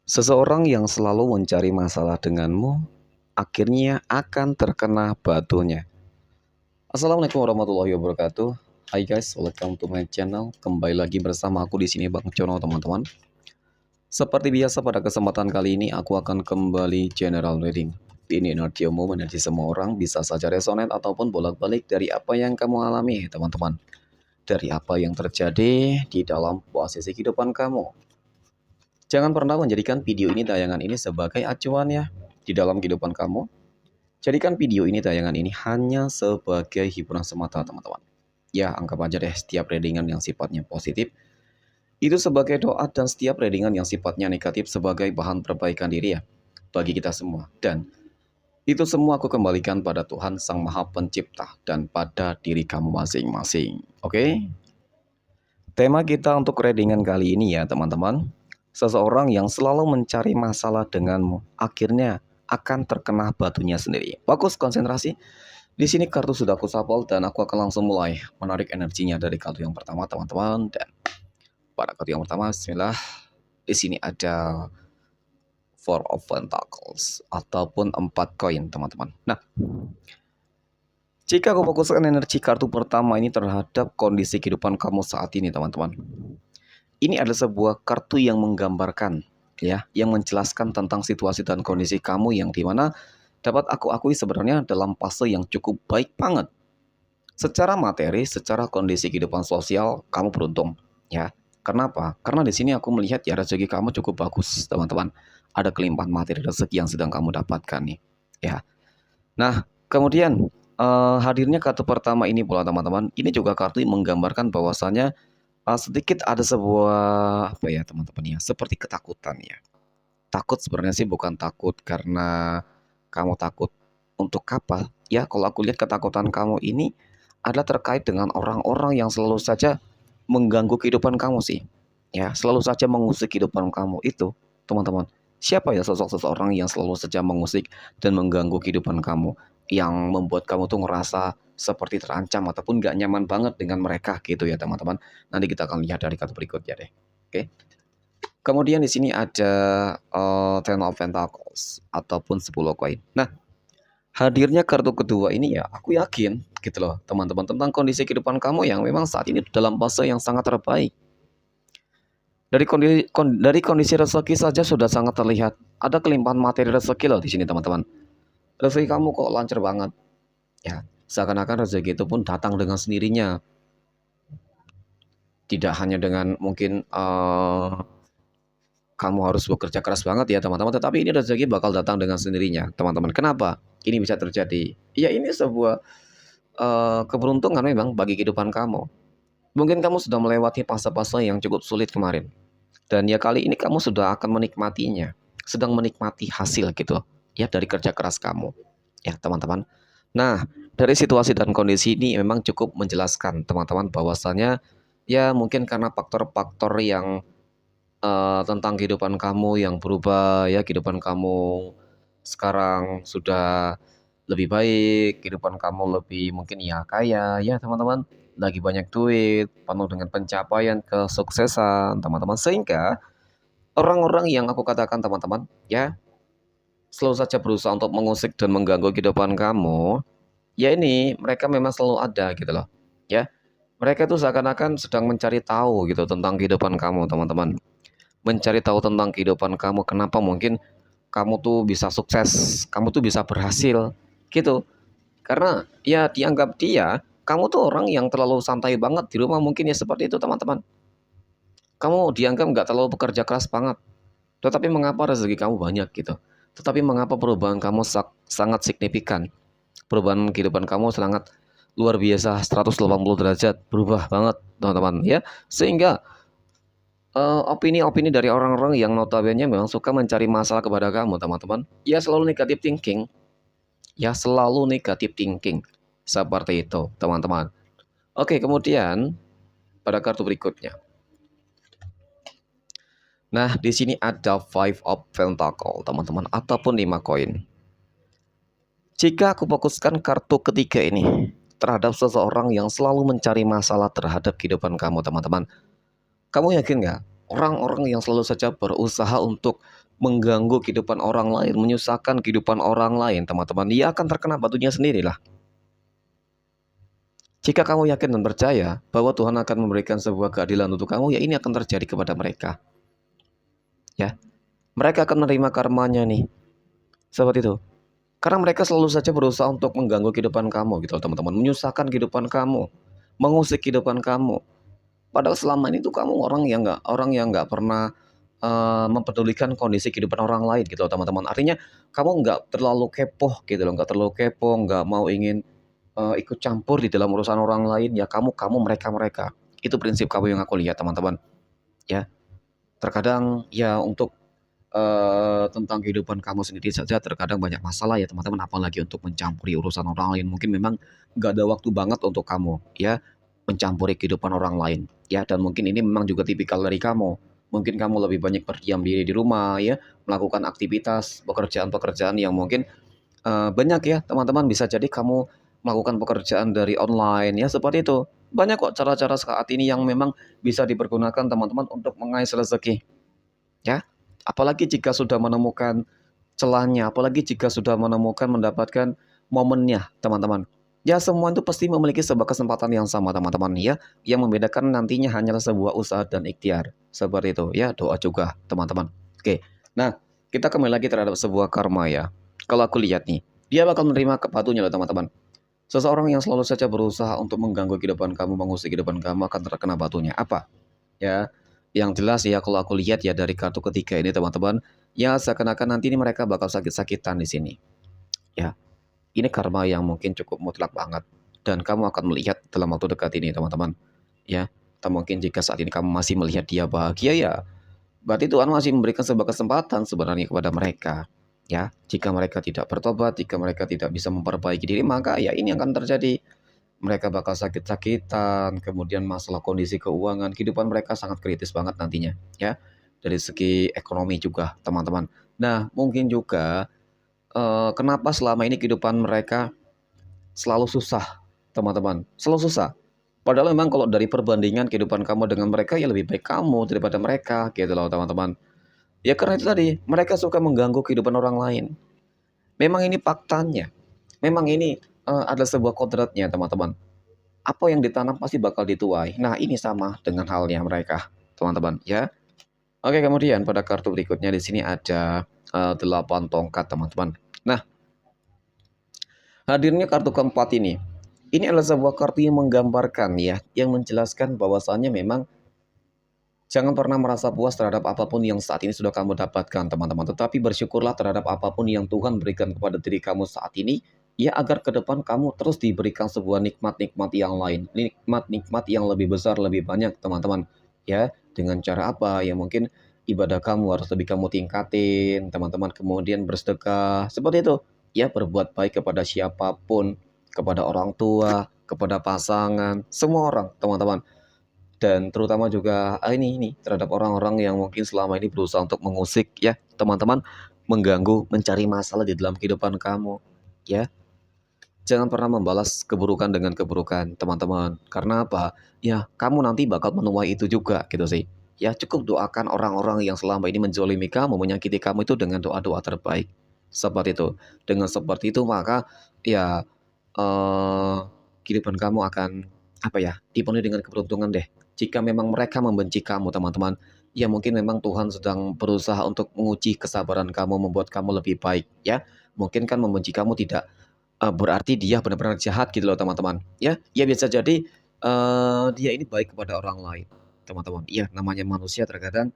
Seseorang yang selalu mencari masalah denganmu, akhirnya akan terkena batunya. Assalamualaikum warahmatullahi wabarakatuh. Hai guys, welcome to my channel. Kembali lagi bersama aku di sini Bang Cono, teman-teman. Seperti biasa pada kesempatan kali ini aku akan kembali general reading. Ini energi umum, energi semua orang bisa saja resonate ataupun bolak-balik dari apa yang kamu alami, teman-teman. Dari apa yang terjadi di dalam posisi kehidupan kamu. Jangan pernah menjadikan video ini tayangan ini sebagai acuan ya di dalam kehidupan kamu. Jadikan video ini tayangan ini hanya sebagai hiburan semata, teman-teman. Ya, anggap aja deh setiap readingan yang sifatnya positif itu sebagai doa, dan setiap readingan yang sifatnya negatif sebagai bahan perbaikan diri ya bagi kita semua. Dan itu semua aku kembalikan pada Tuhan Sang Maha Pencipta dan pada diri kamu masing-masing. Oke? Tema kita untuk readingan kali ini ya teman-teman. Seseorang yang selalu mencari masalah denganmu, akhirnya akan terkena batunya sendiri. Fokus konsentrasi. Di sini kartu sudah aku shuffle dan aku akan langsung mulai menarik energinya dari kartu yang pertama teman-teman. Dan pada kartu yang pertama, bismillah. Di sini ada Four of Pentacles ataupun 4 koin teman-teman. Nah, jika aku fokuskan energi kartu pertama ini terhadap kondisi kehidupan kamu saat ini teman-teman. Ini adalah sebuah kartu yang menggambarkan ya, yang menjelaskan tentang situasi dan kondisi kamu yang dimana dapat aku akui sebenarnya dalam fase yang cukup baik banget. Secara materi, secara kondisi kehidupan sosial, kamu beruntung ya. Kenapa? Karena di sini aku melihat ya rezeki kamu cukup bagus, teman-teman. Ada kelimpahan materi rezeki yang sedang kamu dapatkan nih, ya. Nah, kemudian hadirnya kartu pertama ini pula teman-teman, ini juga kartu yang menggambarkan bahwasannya sedikit ada sebuah apa ya teman-teman ya, seperti ketakutan ya. Takut sebenarnya sih bukan takut karena kamu takut untuk apa ya. Kalau aku lihat ketakutan kamu ini adalah terkait dengan orang-orang yang selalu saja mengganggu kehidupan kamu sih. Ya, selalu saja mengusik kehidupan kamu itu, teman-teman. Siapa ya sosok seseorang yang selalu saja mengusik dan mengganggu kehidupan kamu, yang membuat kamu tuh ngerasa seperti terancam ataupun gak nyaman banget dengan mereka gitu ya, teman-teman. Nanti kita akan lihat dari kartu berikutnya deh. Oke. Kemudian di sini ada Ten of Pentacles ataupun 10 koin. Nah, hadirnya kartu kedua ini ya, aku yakin gitu loh teman-teman tentang kondisi kehidupan kamu yang memang saat ini dalam fase yang sangat terbaik. Dari kondisi rezeki saja sudah sangat terlihat. Ada kelimpahan materi rezeki loh di sini teman-teman. Rezeki kamu kok lancar banget. Ya, seakan-akan rezeki itu pun datang dengan sendirinya. Tidak hanya dengan mungkin kamu harus bekerja keras banget ya teman-teman, tetapi ini rezeki bakal datang dengan sendirinya teman-teman. Kenapa ini bisa terjadi? Ya, ini sebuah keberuntungan memang bagi kehidupan kamu. Mungkin kamu sudah melewati fase-fase yang cukup sulit kemarin. Dan ya kali ini kamu sudah akan menikmatinya. Sedang menikmati hasil gitu ya dari kerja keras kamu. Ya teman-teman. Nah, dari situasi dan kondisi ini memang cukup menjelaskan teman-teman bahwasannya ya mungkin karena faktor-faktor yang tentang kehidupan kamu yang berubah ya, kehidupan kamu sekarang sudah lebih baik, kehidupan kamu lebih mungkin ya kaya ya teman-teman, lagi banyak duit, penuh dengan pencapaian, kesuksesan teman-teman, sehingga orang-orang yang aku katakan teman-teman ya selalu saja berusaha untuk mengusik dan mengganggu kehidupan kamu, ya ini mereka memang selalu ada gitu loh ya. Mereka itu seakan-akan sedang mencari tahu gitu tentang kehidupan kamu teman-teman, mencari tahu tentang kehidupan kamu, kenapa mungkin kamu tuh bisa sukses, kamu tuh bisa berhasil gitu. Karena ya dianggap dia, kamu tuh orang yang terlalu santai banget di rumah mungkin ya, seperti itu teman-teman. Kamu dianggap nggak terlalu bekerja keras banget. Tetapi mengapa rezeki kamu banyak gitu? Tetapi mengapa perubahan kamu sangat signifikan? Perubahan kehidupan kamu sangat luar biasa, 180 derajat, berubah banget teman-teman ya. Sehingga opini-opini dari orang-orang yang notabene memang suka mencari masalah kepada kamu teman-teman, ya selalu negatif thinking. Ya selalu negatif thinking. Seperti itu teman-teman. Oke, kemudian pada kartu berikutnya. Nah, di sini ada Five of Pentacle, teman-teman, ataupun 5 koin. Jika aku fokuskan kartu ketiga ini terhadap seseorang yang selalu mencari masalah terhadap kehidupan kamu, teman-teman. Kamu yakin nggak? Orang-orang yang selalu saja berusaha untuk mengganggu kehidupan orang lain, menyusahkan kehidupan orang lain, teman-teman, dia akan terkena batunya sendirilah. Jika kamu yakin dan percaya bahwa Tuhan akan memberikan sebuah keadilan untuk kamu, ya ini akan terjadi kepada mereka. Ya, mereka akan menerima karmanya nih, seperti itu. Karena mereka selalu saja berusaha untuk mengganggu kehidupan kamu gitu teman-teman, menyusahkan kehidupan kamu, mengusik kehidupan kamu. Padahal selama ini tuh kamu orang yang nggak pernah mempedulikan kondisi kehidupan orang lain gitu loh teman-teman. Artinya kamu nggak terlalu kepo gitu loh, nggak terlalu kepo, nggak mau ingin ikut campur di dalam urusan orang lain. Ya kamu mereka. Itu prinsip kamu yang aku lihat teman-teman. Ya, terkadang ya untuk tentang kehidupan kamu sendiri saja terkadang banyak masalah ya teman-teman, apalagi untuk mencampuri urusan orang lain. Mungkin memang nggak ada waktu banget untuk kamu ya mencampuri kehidupan orang lain ya, dan mungkin ini memang juga tipikal dari kamu. Mungkin kamu lebih banyak berdiam diri di rumah ya, melakukan aktivitas pekerjaan-pekerjaan yang mungkin banyak ya teman-teman, bisa jadi kamu melakukan pekerjaan dari online ya, seperti itu. Banyak kok cara-cara saat ini yang memang bisa dipergunakan teman-teman untuk mengais rezeki ya. Apalagi jika sudah menemukan celahnya, apalagi jika sudah menemukan mendapatkan momennya, teman-teman. Ya semua itu pasti memiliki sebuah kesempatan yang sama, teman-teman ya. Yang membedakan nantinya hanyalah sebuah usaha dan ikhtiar. Seperti itu ya, doa juga, teman-teman. Oke. Nah, kita kembali lagi terhadap sebuah karma ya. Kalau aku lihat nih, dia bakal menerima kepatunya loh, teman-teman. Seseorang yang selalu saja berusaha untuk mengganggu kehidupan kamu, mengusik kehidupan kamu akan terkena batunya. Apa? Ya, yang jelas ya kalau aku lihat ya dari kartu ketiga ini teman-teman, ya seakan-akan nanti ini mereka bakal sakit-sakitan di sini. Ya, ini karma yang mungkin cukup mutlak banget dan kamu akan melihat dalam waktu dekat ini teman-teman. Ya, atau mungkin jika saat ini kamu masih melihat dia bahagia ya, berarti Tuhan masih memberikan sebuah kesempatan sebenarnya kepada mereka. Ya, jika mereka tidak bertobat, jika mereka tidak bisa memperbaiki diri, maka ya ini akan terjadi. Mereka bakal sakit-sakitan, kemudian masalah kondisi keuangan, kehidupan mereka sangat kritis banget nantinya, ya. Dari segi ekonomi juga, teman-teman. Nah, mungkin juga kenapa selama ini kehidupan mereka selalu susah, teman-teman. Selalu susah. Padahal memang kalau dari perbandingan kehidupan kamu dengan mereka, ya lebih baik kamu daripada mereka, gitu loh, teman-teman. Ya karena itu tadi, mereka suka mengganggu kehidupan orang lain. Memang ini faktanya. Memang ini adalah sebuah kodratnya, teman-teman. Apa yang ditanam pasti bakal dituai. Nah, ini sama dengan halnya mereka, teman-teman, ya. Oke, kemudian pada kartu berikutnya di sini ada 8 tongkat, teman-teman. Nah, hadirnya kartu keempat ini adalah sebuah kartu yang menggambarkan ya, yang menjelaskan bahwasannya memang jangan pernah merasa puas terhadap apapun yang saat ini sudah kamu dapatkan, teman-teman. Tetapi bersyukurlah terhadap apapun yang Tuhan berikan kepada diri kamu saat ini, ya agar ke depan kamu terus diberikan sebuah nikmat-nikmat yang lain, nikmat-nikmat yang lebih besar, lebih banyak, teman-teman. Ya, dengan cara apa? Ya mungkin ibadah kamu harus lebih kamu tingkatin, teman-teman. Kemudian bersedekah, seperti itu. Ya, berbuat baik kepada siapapun, kepada orang tua, kepada pasangan, semua orang, teman-teman, dan terutama juga ini terhadap orang-orang yang mungkin selama ini berusaha untuk mengusik ya teman-teman, mengganggu, mencari masalah di dalam kehidupan kamu ya. Jangan pernah membalas keburukan dengan keburukan, teman-teman. Karena apa? Ya, kamu nanti bakal menuai itu juga gitu sih. Ya, cukup doakan orang-orang yang selama ini menzolimi kamu, menyakiti kamu itu dengan doa-doa terbaik. Seperti itu. Dengan seperti itu maka ya eh kehidupan kamu akan apa ya? Dipenuhi dengan keberuntungan deh. Jika memang mereka membenci kamu, teman-teman, ya mungkin memang Tuhan sedang berusaha untuk menguji kesabaran kamu, membuat kamu lebih baik ya. Mungkin kan membenci kamu tidak berarti dia benar-benar jahat gitu loh teman-teman, ya. Ya bisa jadi, dia ini baik kepada orang lain, teman-teman. Iya, namanya manusia terkadang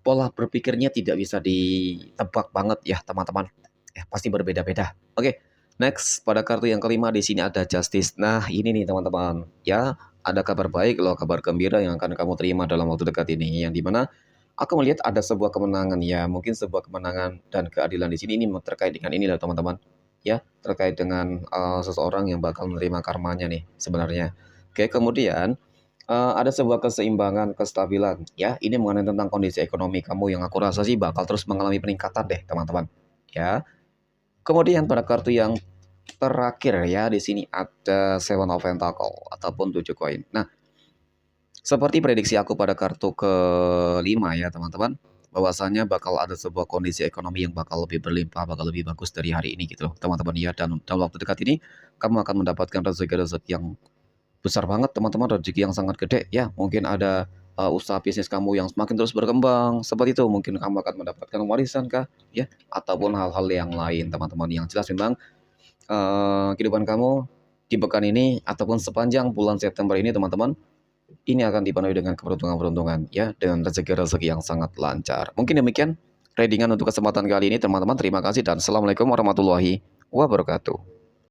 pola berpikirnya tidak bisa ditebak banget ya teman-teman, ya pasti berbeda-beda. Oke, next pada kartu yang kelima di sini ada Justice. Nah ini nih teman-teman, ya ada kabar baik loh, kabar gembira yang akan kamu terima dalam waktu dekat ini, yang dimana aku melihat ada sebuah kemenangan ya, mungkin sebuah kemenangan dan keadilan di sini ini terkait dengan ini loh teman-teman. Ya, terkait dengan seseorang yang bakal menerima karmanya nih sebenarnya. Oke, kemudian ada sebuah keseimbangan, kestabilan ya. Ini mengenai tentang kondisi ekonomi kamu yang aku rasa sih bakal terus mengalami peningkatan deh, teman-teman. Ya. Kemudian pada kartu yang terakhir ya, di sini ada Seven of Pentacle ataupun 7 koin. Nah, seperti prediksi aku pada kartu kelima ya teman-teman. bahwasanya bakal ada sebuah kondisi ekonomi yang bakal lebih berlimpah, bakal lebih bagus dari hari ini gitu teman-teman ya. Dan dalam waktu dekat ini kamu akan mendapatkan rezeki-rezeki yang besar banget teman-teman, rezeki yang sangat gede ya. Mungkin ada usaha bisnis kamu yang semakin terus berkembang, seperti itu. Mungkin kamu akan mendapatkan warisan kah ya, ataupun hal-hal yang lain teman-teman. Yang jelas memang kehidupan kamu di pekan ini ataupun sepanjang bulan September ini teman-teman, ini akan dipenuhi dengan keberuntungan-keberuntungan ya, dengan rezeki-rezeki yang sangat lancar. Mungkin demikian readingan untuk kesempatan kali ini teman-teman. Terima kasih dan assalamualaikum warahmatullahi wabarakatuh.